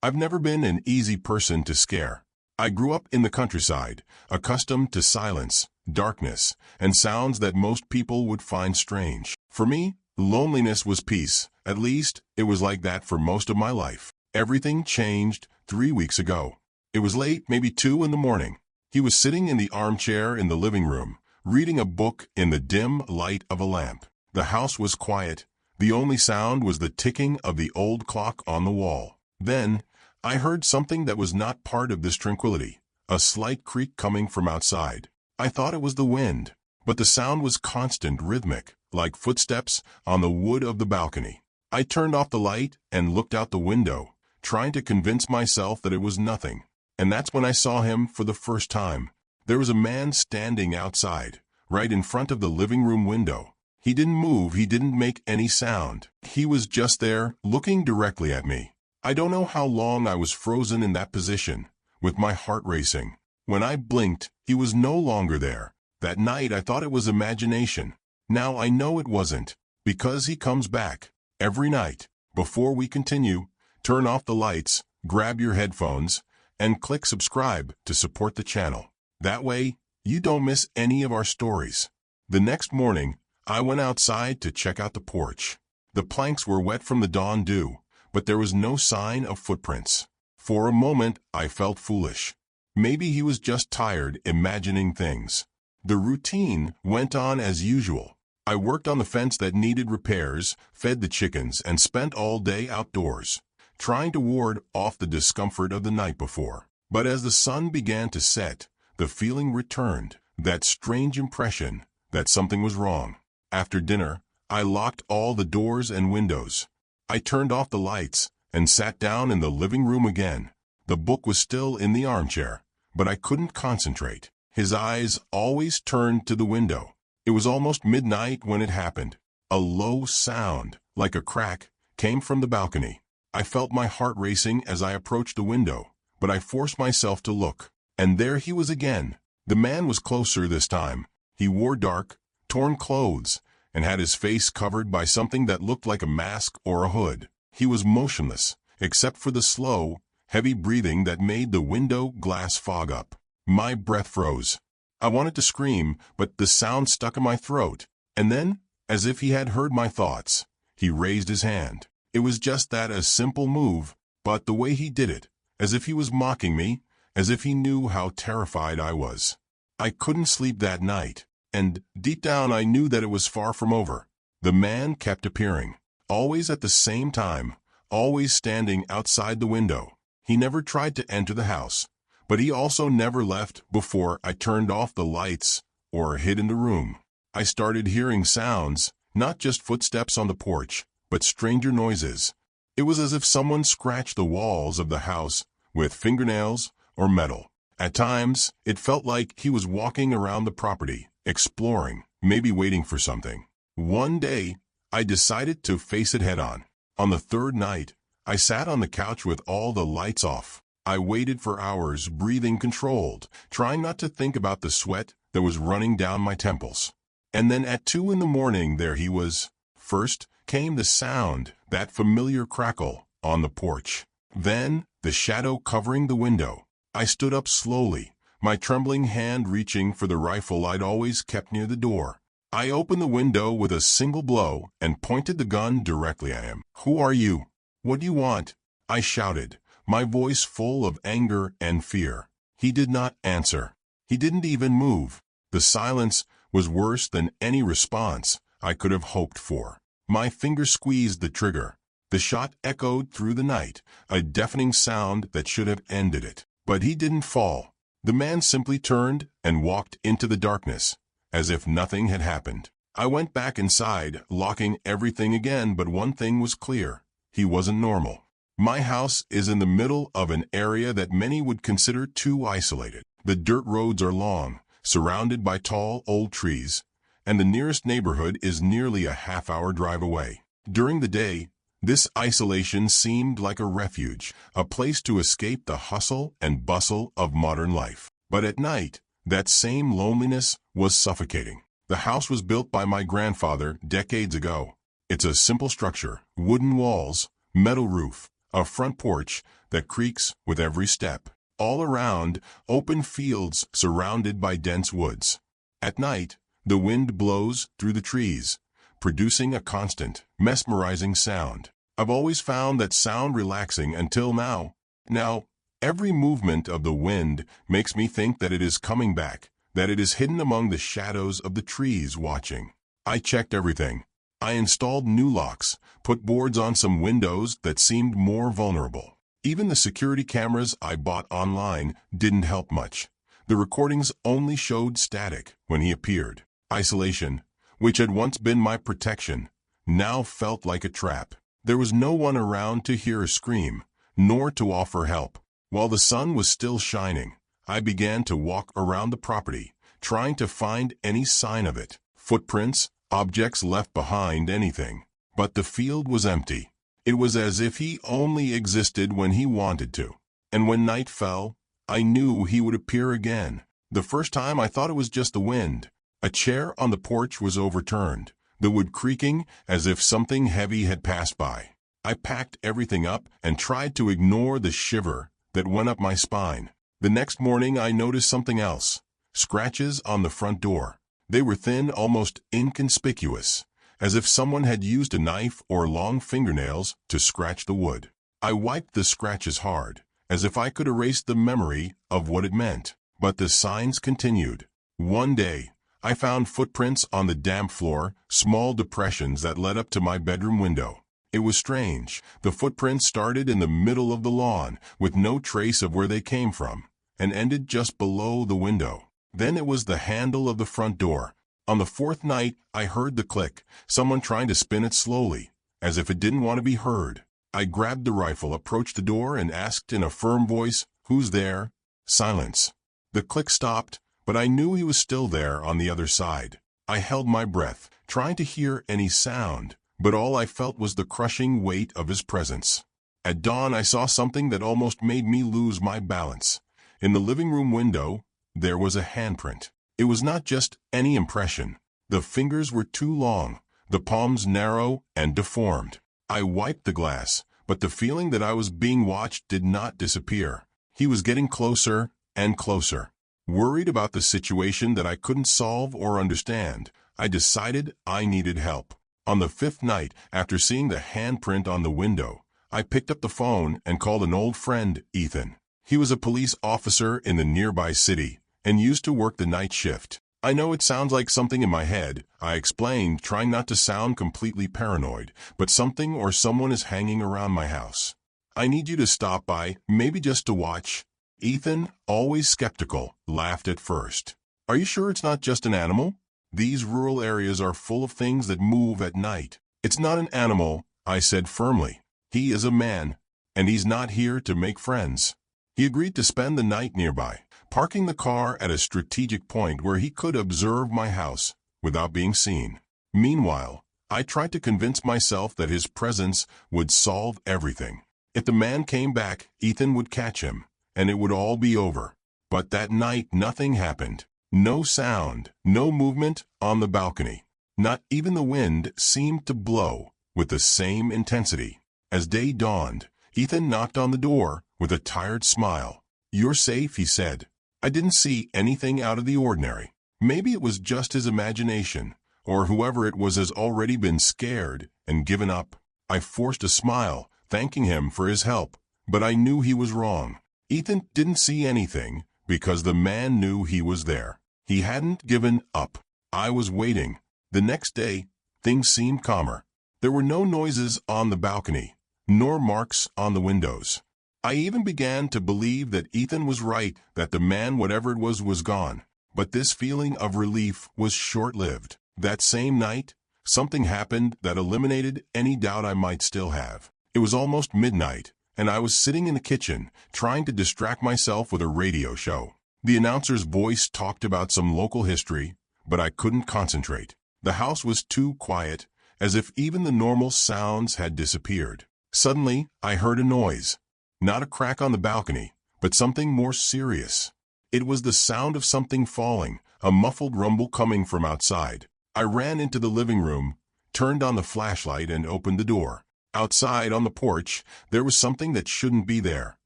I've never been an easy person to scare. I grew up in the countryside, accustomed to silence, darkness, and sounds that most people would find strange. For me, loneliness was peace. At least, it was like that for most of my life. Everything changed 3 weeks ago. It was late, maybe 2 in the morning. He was sitting in the armchair in the living room, reading a book in the dim light of a lamp. The house was quiet. The only sound was the ticking of the old clock on the wall. Then, I heard something that was not part of this tranquility, a slight creak coming from outside. I thought it was the wind, but the sound was constant, rhythmic, like footsteps on the wood of the balcony. I turned off the light and looked out the window, trying to convince myself that it was nothing. And that's when I saw him for the first time. There was a man standing outside, right in front of the living room window. He didn't move, he didn't make any sound. He was just there, looking directly at me. I don't know how long I was frozen in that position, with my heart racing. When I blinked, he was no longer there. That night I thought it was imagination. Now I know it wasn't, because he comes back. Every night. Before we continue, turn off the lights, grab your headphones, and click subscribe to support the channel. That way, you don't miss any of our stories. The next morning, I went outside to check out the porch. The planks were wet from the dawn dew, but there was no sign of footprints. For a moment, I felt foolish. Maybe he was just tired imagining things. The routine went on as usual. I worked on the fence that needed repairs, fed the chickens, and spent all day outdoors, trying to ward off the discomfort of the night before. But as the sun began to set, the feeling returned, that strange impression that something was wrong. After dinner, I locked all the doors and windows. I turned off the lights and sat down in the living room again. The book was still in the armchair, but I couldn't concentrate. His eyes always turned to the window. It was almost midnight when it happened. A low sound, like a crack, came from the balcony. I felt my heart racing as I approached the window, but I forced myself to look. And there he was again. The man was closer this time. He wore dark, torn clothes, and had his face covered by something that looked like a mask or a hood. He was motionless, except for the slow, heavy breathing that made the window glass fog up. My breath froze. I wanted to scream, but the sound stuck in my throat. And then, as if he had heard my thoughts, he raised his hand. It was just that, a simple move, but the way he did it, as if he was mocking me, as if he knew how terrified I was. I couldn't sleep that night, and deep down I knew that it was far from over. The man kept appearing, always at the same time, always standing outside the window. He never tried to enter the house, but he also never left before I turned off the lights or hid in the room. I started hearing sounds, not just footsteps on the porch, but stranger noises. It was as if someone scratched the walls of the house with fingernails or metal. At times, it felt like he was walking around the property, exploring, maybe waiting for something. One day, I decided to face it head-on. On the third night, I sat on the couch with all the lights off. I waited for hours, breathing controlled, trying not to think about the sweat that was running down my temples. And then at 2 in the morning, there he was. First came the sound, that familiar crackle, on the porch. Then, the shadow covering the window. I stood up slowly, my trembling hand reaching for the rifle I'd always kept near the door. I opened the window with a single blow and pointed the gun directly at him. "Who are you? What do you want?" I shouted, my voice full of anger and fear. He did not answer. He didn't even move. The silence was worse than any response I could have hoped for. My fingers squeezed the trigger. The shot echoed through the night, a deafening sound that should have ended it. But he didn't fall. The man simply turned and walked into the darkness, as if nothing had happened. I went back inside, locking everything again, but one thing was clear. He wasn't normal. My house is in the middle of an area that many would consider too isolated. The dirt roads are long, surrounded by tall, old trees, and the nearest neighborhood is nearly a half-hour drive away. During the day, this isolation seemed like a refuge, a place to escape the hustle and bustle of modern life. But at night, that same loneliness was suffocating. The house was built by my grandfather decades ago. It's a simple structure, wooden walls, metal roof, a front porch, that creaks with every step. All around, open fields surrounded by dense woods. At night, the wind blows through the trees, producing a constant, mesmerizing sound. I've always found that sound relaxing until now. Now, every movement of the wind makes me think that it is coming back, that it is hidden among the shadows of the trees watching. I checked everything. I installed new locks, put boards on some windows that seemed more vulnerable. Even the security cameras I bought online didn't help much. The recordings only showed static when he appeared. Isolation, which had once been my protection, now felt like a trap. There was no one around to hear a scream, nor to offer help. While the sun was still shining, I began to walk around the property, trying to find any sign of it. Footprints, objects left behind, anything. But the field was empty. It was as if he only existed when he wanted to. And when night fell, I knew he would appear again. The first time I thought it was just the wind. A chair on the porch was overturned, the wood creaking as if something heavy had passed by. I packed everything up and tried to ignore the shiver that went up my spine. The next morning I noticed something else. Scratches on the front door. They were thin, almost inconspicuous, as if someone had used a knife or long fingernails to scratch the wood. I wiped the scratches hard, as if I could erase the memory of what it meant. But the signs continued. One day, I found footprints on the damp floor, small depressions that led up to my bedroom window. It was strange. The footprints started in the middle of the lawn, with no trace of where they came from, and ended just below the window. Then it was the handle of the front door. On the fourth night, I heard the click, someone trying to spin it slowly, as if it didn't want to be heard. I grabbed the rifle, approached the door, and asked in a firm voice, "Who's there?" Silence. The click stopped, but I knew he was still there on the other side. I held my breath, trying to hear any sound, but all I felt was the crushing weight of his presence. At dawn, I saw something that almost made me lose my balance. In the living room window, there was a handprint. It was not just any impression. The fingers were too long, the palms narrow and deformed. I wiped the glass, but the feeling that I was being watched did not disappear. He was getting closer and closer. Worried about the situation that I couldn't solve or understand, I decided I needed help. On the fifth night, after seeing the handprint on the window, I picked up the phone and called an old friend, Ethan. He was a police officer in the nearby city and used to work the night shift. "I know it sounds like something in my head," I explained, trying not to sound completely paranoid, "but something or someone is hanging around my house. I need you to stop by, maybe just to watch." Ethan, always skeptical, laughed at first. "Are you sure it's not just an animal? These rural areas are full of things that move at night." "It's not an animal," I said firmly. "He is a man, and he's not here to make friends." He agreed to spend the night nearby, parking the car at a strategic point where he could observe my house without being seen. Meanwhile, I tried to convince myself that his presence would solve everything. If the man came back, Ethan would catch him, and it would all be over. But that night nothing happened. No sound, no movement on the balcony. Not even the wind seemed to blow with the same intensity. As day dawned, Ethan knocked on the door with a tired smile. "You're safe," he said. I didn't see anything out of the ordinary. Maybe it was just his imagination, or whoever it was has already been scared and given up. I forced a smile, thanking him for his help, but I knew he was wrong. Ethan didn't see anything because the man knew he was there. He hadn't given up. I was waiting. The next day, things seemed calmer. There were no noises on the balcony, nor marks on the windows. I even began to believe that Ethan was right, that the man, whatever it was gone. But this feeling of relief was short-lived. That same night, something happened that eliminated any doubt I might still have. It was almost midnight, and I was sitting in the kitchen, trying to distract myself with a radio show. The announcer's voice talked about some local history, but I couldn't concentrate. The house was too quiet, as if even the normal sounds had disappeared. Suddenly, I heard a noise. Not a crack on the balcony, but something more serious. It was the sound of something falling, a muffled rumble coming from outside. I ran into the living room, turned on the flashlight, and opened the door. Outside on the porch, there was something that shouldn't be there.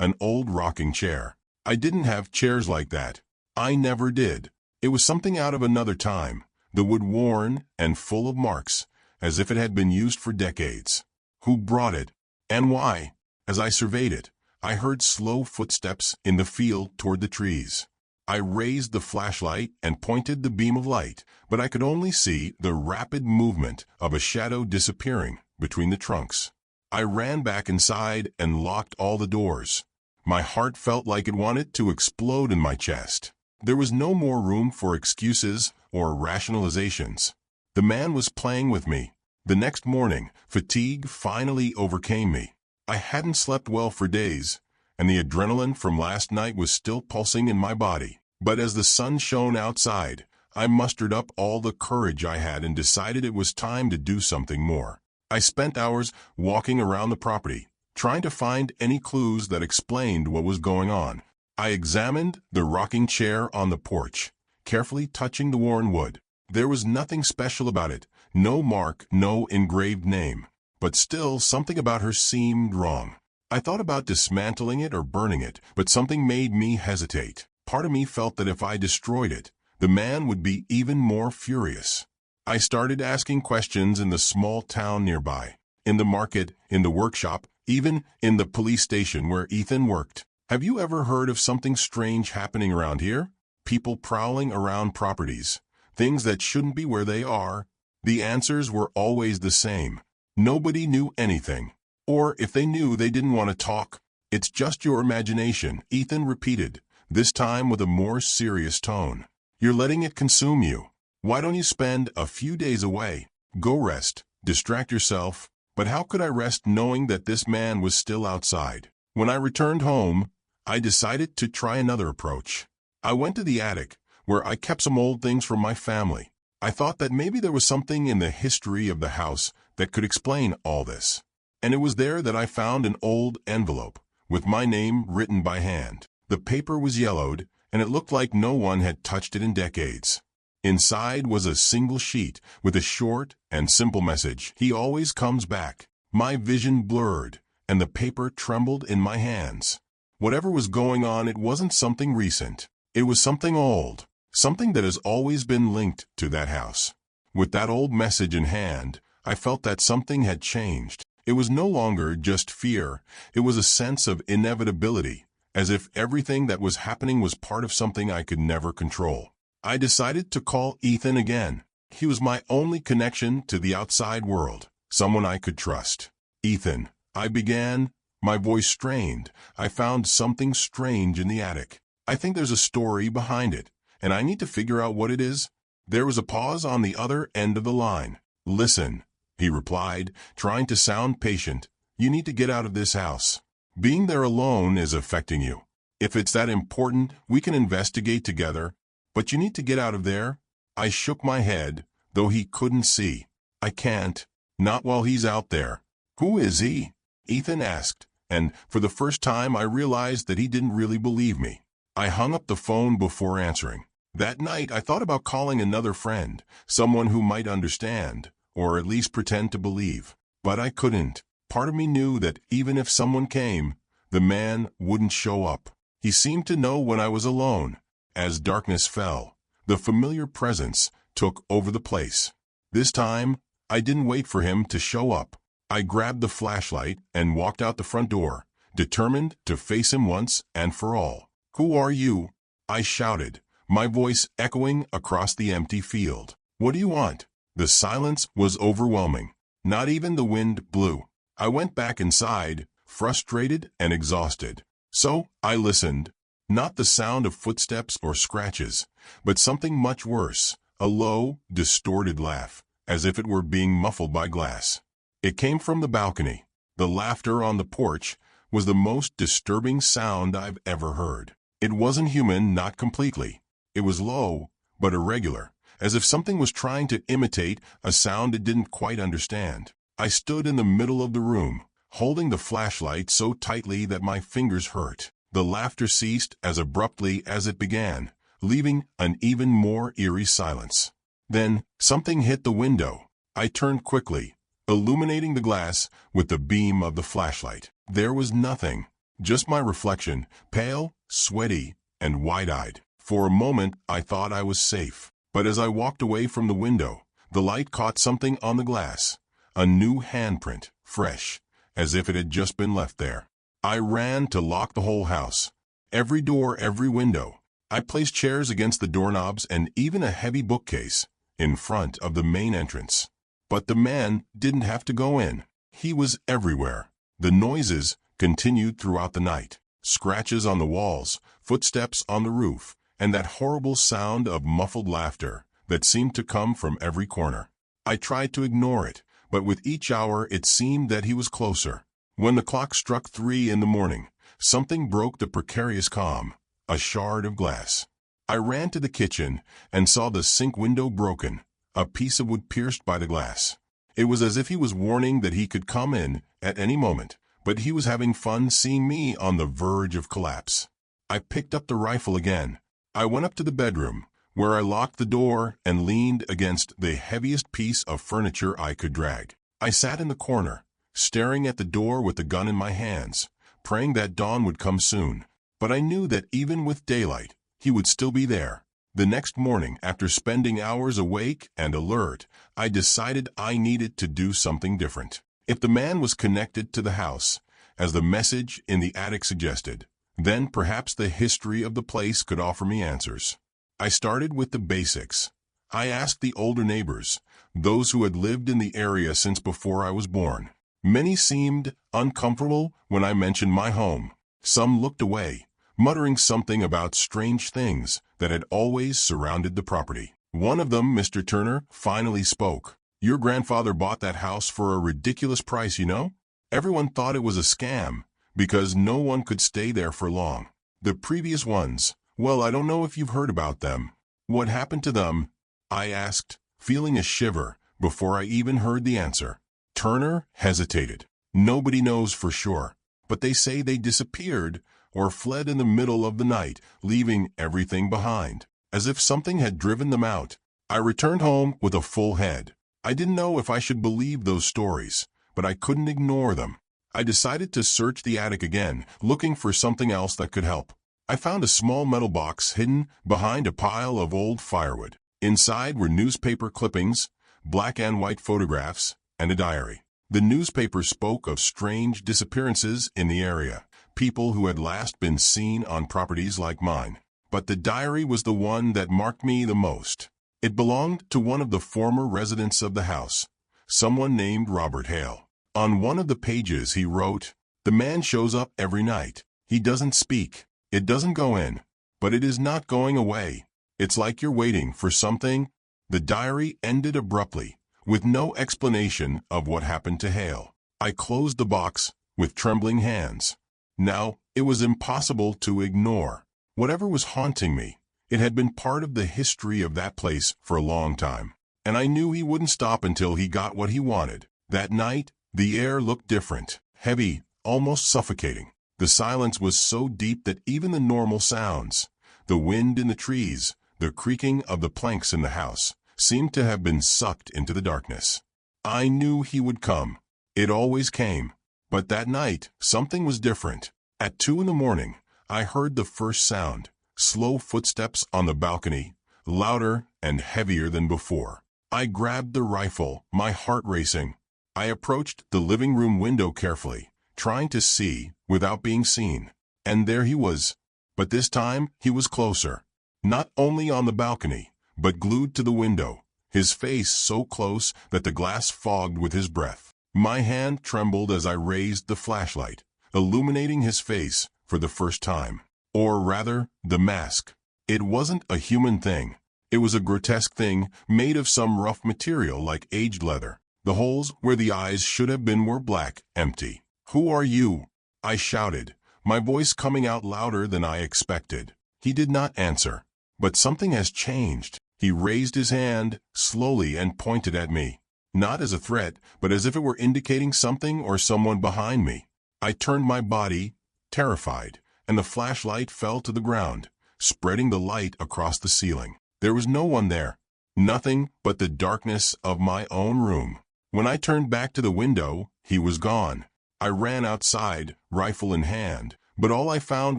an old rocking chair. I didn't have chairs like that. I never did. It was something out of another time, the wood worn and full of marks, as if it had been used for decades. Who brought it? And why? As I surveyed it, I heard slow footsteps in the field toward the trees. I raised the flashlight and pointed the beam of light, but I could only see the rapid movement of a shadow disappearing between the trunks. I ran back inside and locked all the doors. My heart felt like it wanted to explode in my chest. There was no more room for excuses or rationalizations. The man was playing with me. The next morning, fatigue finally overcame me. I hadn't slept well for days, and the adrenaline from last night was still pulsing in my body. But as the sun shone outside, I mustered up all the courage I had and decided it was time to do something more. I spent hours walking around the property, trying to find any clues that explained what was going on. I examined the rocking chair on the porch, carefully touching the worn wood. There was nothing special about it, no mark, no engraved name. But still, something about her seemed wrong. I thought about dismantling it or burning it, but something made me hesitate. Part of me felt that if I destroyed it, the man would be even more furious. I started asking questions in the small town nearby, in the market, in the workshop, even in the police station where Ethan worked. Have you ever heard of something strange happening around here? People prowling around properties, things that shouldn't be where they are. The answers were always the same. Nobody knew anything. Or if they knew, they didn't want to talk. It's just your imagination, Ethan repeated, this time with a more serious tone. You're letting it consume you. Why don't you spend a few days away? Go rest, distract yourself. But how could I rest knowing that this man was still outside? When I returned home, I decided to try another approach. I went to the attic, where I kept some old things from my family. I thought that maybe there was something in the history of the house that could explain all this. And it was there that I found an old envelope with my name written by hand. The paper was yellowed, and it looked like no one had touched it in decades. Inside was a single sheet with a short and simple message. He always comes back. My vision blurred, and the paper trembled in my hands. Whatever was going on, it wasn't something recent. It was something old, something that has always been linked to that house. With that old message in hand, I felt that something had changed. It was no longer just fear. It was a sense of inevitability, as if everything that was happening was part of something I could never control. I decided to call Ethan again. He was my only connection to the outside world, someone I could trust. Ethan, I began, my voice strained. I found something strange in the attic. I think there's a story behind it, and I need to figure out what it is. There was a pause on the other end of the line. Listen, he replied, trying to sound patient. You need to get out of this house. Being there alone is affecting you. If it's that important, we can investigate together. But you need to get out of there. I shook my head, though he couldn't see. I can't. Not while he's out there. Who is he? Ethan asked, and for the first time I realized that he didn't really believe me. I hung up the phone before answering. That night I thought about calling another friend, someone who might understand, or at least pretend to believe. But I couldn't. Part of me knew that even if someone came, the man wouldn't show up. He seemed to know when I was alone. As darkness fell, the familiar presence took over the place. This time, I didn't wait for him to show up. I grabbed the flashlight and walked out the front door, determined to face him once and for all. Who are you? I shouted, my voice echoing across the empty field. What do you want? The silence was overwhelming. Not even the wind blew. I went back inside, frustrated and exhausted. So I listened. Not the sound of footsteps or scratches, but something much worse, a low, distorted laugh, as if it were being muffled by glass. It came from the balcony. The laughter on the porch was the most disturbing sound I've ever heard. It wasn't human, not completely. It was low, but irregular, as if something was trying to imitate a sound it didn't quite understand. I stood in the middle of the room, holding the flashlight so tightly that my fingers hurt. The laughter ceased as abruptly as it began, leaving an even more eerie silence. Then, something hit the window. I turned quickly, illuminating the glass with the beam of the flashlight. There was nothing. Just my reflection, pale, sweaty, and wide-eyed. For a moment, I thought I was safe. But as I walked away from the window, the light caught something on the glass. A new handprint, fresh, as if it had just been left there. I ran to lock the whole house. Every door, every window. I placed chairs against the doorknobs and even a heavy bookcase in front of the main entrance. But the man didn't have to go in. He was everywhere. The noises continued throughout the night. Scratches on the walls, footsteps on the roof, and that horrible sound of muffled laughter that seemed to come from every corner. I tried to ignore it, but with each hour it seemed that he was closer. When the clock struck 3 in the morning, something broke the precarious calm, a shard of glass. I ran to the kitchen and saw the sink window broken, a piece of wood pierced by the glass. It was as if he was warning that he could come in at any moment, but he was having fun seeing me on the verge of collapse. I picked up the rifle again. I went up to the bedroom, where I locked the door and leaned against the heaviest piece of furniture I could drag. I sat in the corner, staring at the door with the gun in my hands, praying that dawn would come soon. But I knew that even with daylight, he would still be there. The next morning, after spending hours awake and alert, I decided I needed to do something different. If the man was connected to the house, as the message in the attic suggested, then perhaps the history of the place could offer me answers. I started with the basics. I asked the older neighbors, those who had lived in the area since before I was born. Many seemed uncomfortable when I mentioned my home. Some looked away, muttering something about strange things that had always surrounded the property. One of them, Mr. Turner, finally spoke. "Your grandfather bought that house for a ridiculous price, you know? Everyone thought it was a scam, because no one could stay there for long. The previous ones, well, I don't know if you've heard about them." "What happened to them?" I asked, feeling a shiver before I even heard the answer. Turner hesitated. "Nobody knows for sure, but they say they disappeared or fled in the middle of the night, leaving everything behind, as if something had driven them out." I returned home with a full head. I didn't know if I should believe those stories, but I couldn't ignore them. I decided to search the attic again, looking for something else that could help. I found a small metal box hidden behind a pile of old firewood. Inside were newspaper clippings, black and white photographs, and a diary. The newspaper spoke of strange disappearances in the area, people who had last been seen on properties like mine. But the diary was the one that marked me the most. It belonged to one of the former residents of the house, someone named Robert Hale. On one of the pages he wrote, "The man shows up every night. He doesn't speak. It doesn't go in. But it is not going away. It's like you're waiting for something." The diary ended abruptly, with no explanation of what happened to Hale. I closed the box with trembling hands. Now, it was impossible to ignore. Whatever was haunting me, it had been part of the history of that place for a long time. And I knew he wouldn't stop until he got what he wanted. That night, the air looked different, heavy, almost suffocating. The silence was so deep that even the normal sounds, the wind in the trees, the creaking of the planks in the house, seemed to have been sucked into the darkness. I knew he would come. It always came. But that night, something was different. At 2 in the morning, I heard the first sound, slow footsteps on the balcony, louder and heavier than before. I grabbed the rifle, my heart racing. I approached the living room window carefully, trying to see without being seen. And there he was. But this time, he was closer. Not only on the balcony, but glued to the window, his face so close that the glass fogged with his breath. My hand trembled as I raised the flashlight, illuminating his face for the first time. Or rather, the mask. It wasn't a human thing. It was a grotesque thing made of some rough material like aged leather. The holes where the eyes should have been were black, empty. "Who are you?" I shouted, my voice coming out louder than I expected. He did not answer. But something has changed. He raised his hand slowly and pointed at me. Not as a threat, but as if it were indicating something or someone behind me. I turned my body, terrified, and the flashlight fell to the ground, spreading the light across the ceiling. There was no one there. Nothing but the darkness of my own room. When I turned back to the window, he was gone. I ran outside, rifle in hand, But all I found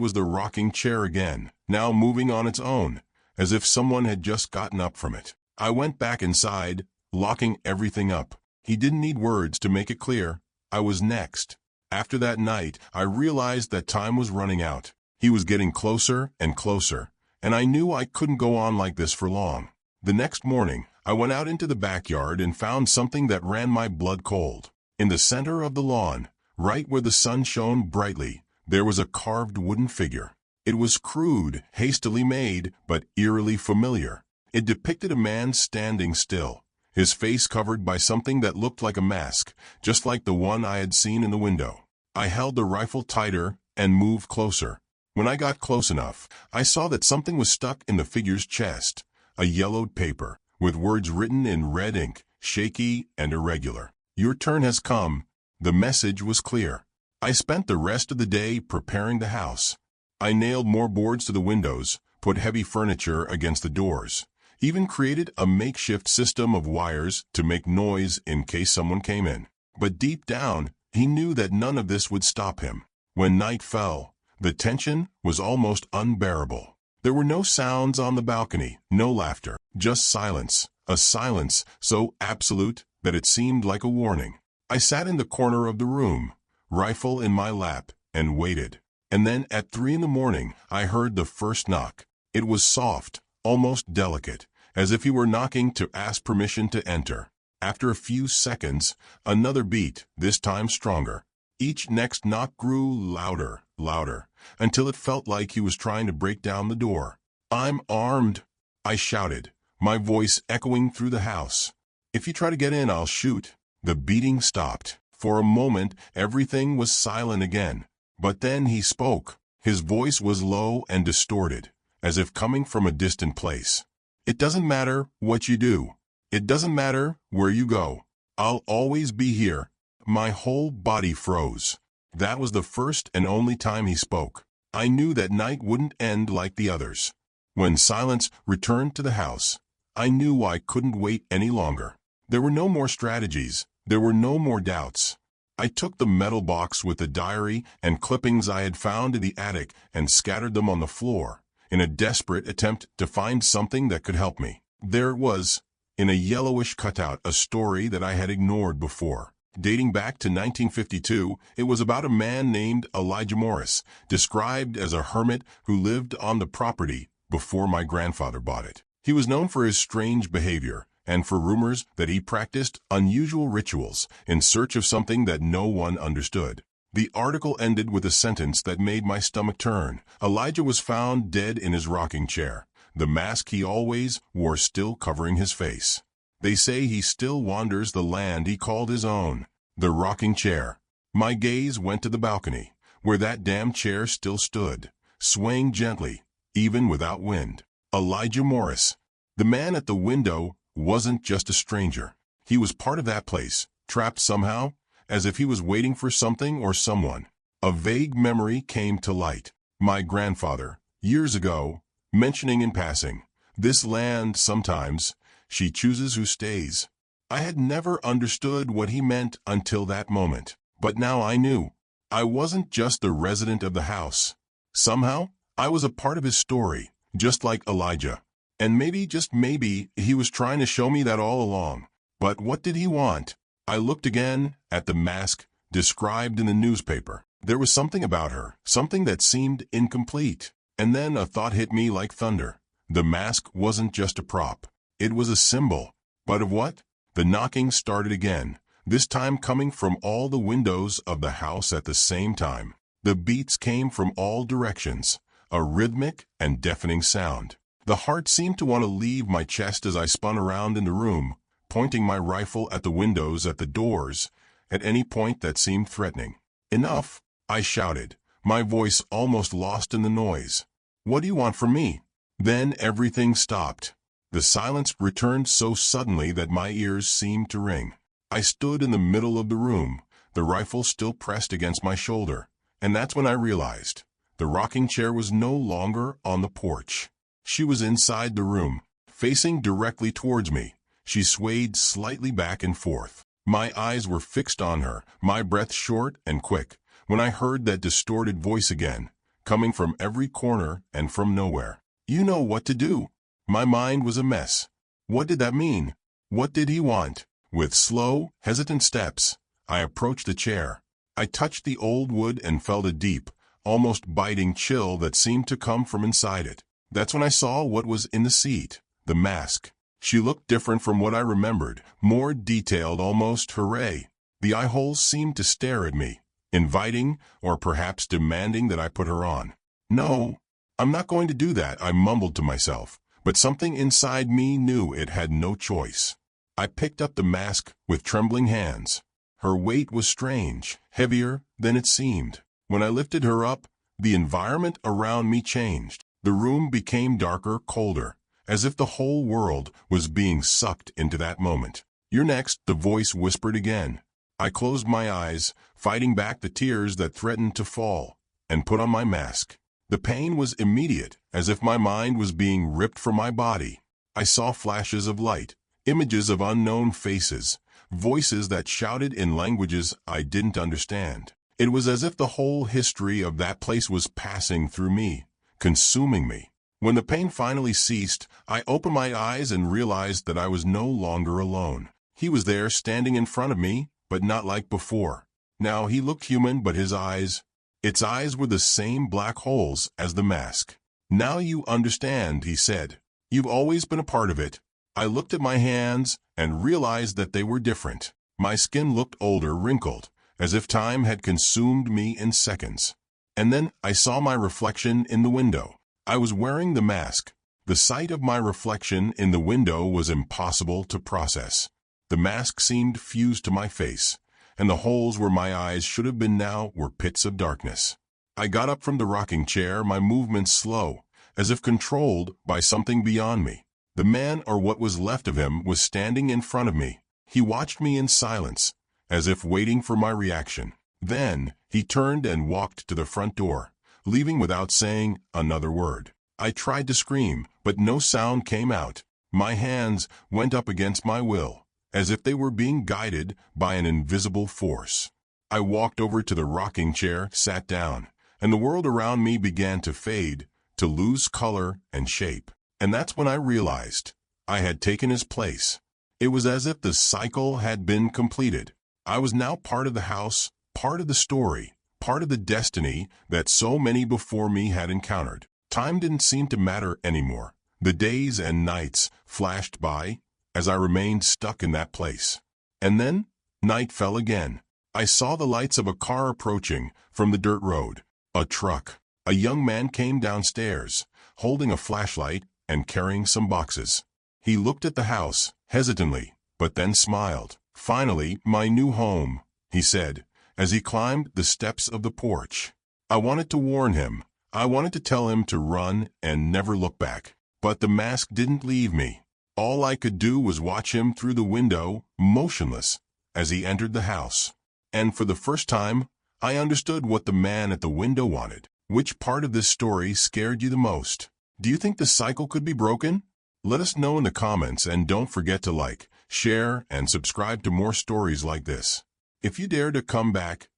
was the rocking chair again, now moving on its own, as if someone had just gotten up from it. I went back inside, locking everything up. He didn't need words to make it clear. I was next. After that night, I realized that time was running out. He was getting closer and closer, and I knew I couldn't go on like this for long. The next morning, I went out into the backyard and found something that ran my blood cold. In the center of the lawn, right where the sun shone brightly, there was a carved wooden figure. It was crude, hastily made, but eerily familiar. It depicted a man standing still, his face covered by something that looked like a mask, just like the one I had seen in the window. I held the rifle tighter and moved closer. When I got close enough, I saw that something was stuck in the figure's chest, a yellowed paper, with words written in red ink, shaky and irregular. "Your turn has come." The message was clear. I spent the rest of the day preparing the house. I nailed more boards to the windows, put heavy furniture against the doors, even created a makeshift system of wires to make noise in case someone came in. But deep down, he knew that none of this would stop him. When night fell, the tension was almost unbearable. There were no sounds on the balcony, no laughter, just silence, a silence so absolute that it seemed like a warning. I sat in the corner of the room, rifle in my lap, and waited. And then at 3 a.m, I heard the first knock. It was soft, almost delicate, as if he were knocking to ask permission to enter. After a few seconds, another beat, this time stronger. Each next knock grew louder, louder, until it felt like he was trying to break down the door. "I'm armed," I shouted, my voice echoing through the house. "If you try to get in, I'll shoot." The beating stopped. For a moment, everything was silent again. But then he spoke. His voice was low and distorted, as if coming from a distant place. "It doesn't matter what you do. It doesn't matter where you go. I'll always be here." My whole body froze. That was the first and only time he spoke. I knew that night wouldn't end like the others. When silence returned to the house, I knew I couldn't wait any longer. There were no more strategies. There were no more doubts. I took the metal box with the diary and clippings I had found in the attic and scattered them on the floor, in a desperate attempt to find something that could help me. There it was, in a yellowish cutout, a story that I had ignored before. Dating back to 1952, it was about a man named Elijah Morris, described as a hermit who lived on the property before my grandfather bought it. He was known for his strange behavior and for rumors that he practiced unusual rituals in search of something that no one understood. The article ended with a sentence that made my stomach turn. Elijah was found dead in his rocking chair, the mask he always wore still covering his face. They say he still wanders the land he called his own. The rocking chair. My gaze went to the balcony, where that damn chair still stood, swaying gently, even without wind. Elijah Morris. The man at the window wasn't just a stranger. He was part of that place, trapped somehow, as if he was waiting for something or someone. A vague memory came to light. My grandfather, years ago, mentioning in passing, "This land sometimes, she chooses who stays." I had never understood what he meant until that moment. But now I knew. I wasn't just the resident of the house. Somehow, I was a part of his story, just like Elijah. And maybe, just maybe, he was trying to show me that all along. But what did he want? I looked again at the mask described in the newspaper. There was something about her, something that seemed incomplete. And then a thought hit me like thunder. The mask wasn't just a prop. It was a symbol. But of what? The knocking started again, this time coming from all the windows of the house at the same time. The beats came from all directions, a rhythmic and deafening sound. The heart seemed to want to leave my chest as I spun around in the room, pointing my rifle at the windows, at the doors, at any point that seemed threatening. "Enough," I shouted, my voice almost lost in the noise. "What do you want from me?" Then everything stopped. The silence returned so suddenly that my ears seemed to ring. I stood in the middle of the room, the rifle still pressed against my shoulder, and that's when I realized. The rocking chair was no longer on the porch. She was inside the room, facing directly towards me. She swayed slightly back and forth. My eyes were fixed on her, my breath short and quick. when I heard that distorted voice again, coming from every corner and from nowhere. "You know what to do." My mind was a mess. What did that mean? What did he want? With slow, hesitant steps, I approached the chair. I touched the old wood and felt a deep, almost biting chill that seemed to come from inside it. That's when I saw what was in the seat, the mask. She looked different from what I remembered, more detailed, almost hooray. The eye holes seemed to stare at me, inviting or perhaps demanding that I put her on. "No, I'm not going to do that," I mumbled to myself, but something inside me knew it had no choice. I picked up the mask with trembling hands. Her weight was strange, heavier than it seemed. When I lifted her up, the environment around me changed. The room became darker, colder, as if the whole world was being sucked into that moment. "You're next," the voice whispered again. I closed my eyes, fighting back the tears that threatened to fall, and put on my mask. The pain was immediate, as if my mind was being ripped from my body. I saw flashes of light, images of unknown faces, voices that shouted in languages I didn't understand. It was as if the whole history of that place was passing through me, consuming me. When the pain finally ceased, I opened my eyes and realized that I was no longer alone. He was there, standing in front of me, but not like before. Now he looked human, but its eyes were the same black holes as the mask. "Now you understand," he said. "You've always been a part of it." I looked at my hands and realized that they were different. My skin looked older, wrinkled, as if time had consumed me in seconds. And then I saw my reflection in the window. I was wearing the mask. The sight of my reflection in the window was impossible to process. The mask seemed fused to my face, and the holes where my eyes should have been now were pits of darkness. I got up from the rocking chair, my movements slow, as if controlled by something beyond me. The man, or what was left of him, was standing in front of me. He watched me in silence, as if waiting for my reaction. Then he turned and walked to the front door, leaving without saying another word. I tried to scream, but no sound came out. My hands went up against my will, as if they were being guided by an invisible force. I walked over to the rocking chair, sat down, and the world around me began to fade, to lose color and shape. And that's when I realized I had taken his place. It was as if the cycle had been completed. I was now part of the house, part of the story, part of the destiny that so many before me had encountered. Time didn't seem to matter anymore. The days and nights flashed by as I remained stuck in that place. And then night fell again. I saw the lights of a car approaching from the dirt road. A truck. A young man came downstairs, holding a flashlight and carrying some boxes. He looked at the house, hesitantly, but then smiled. "Finally, my new home," he said, as he climbed the steps of the porch. I wanted to warn him. I wanted to tell him to run and never look back. But the mask didn't leave me. All I could do was watch him through the window, motionless, as he entered the house. And for the first time, I understood what the man at the window wanted. Which part of this story scared you the most? Do you think the cycle could be broken? Let us know in the comments, and don't forget to like, share, and subscribe to more stories like this. If you dare to come back,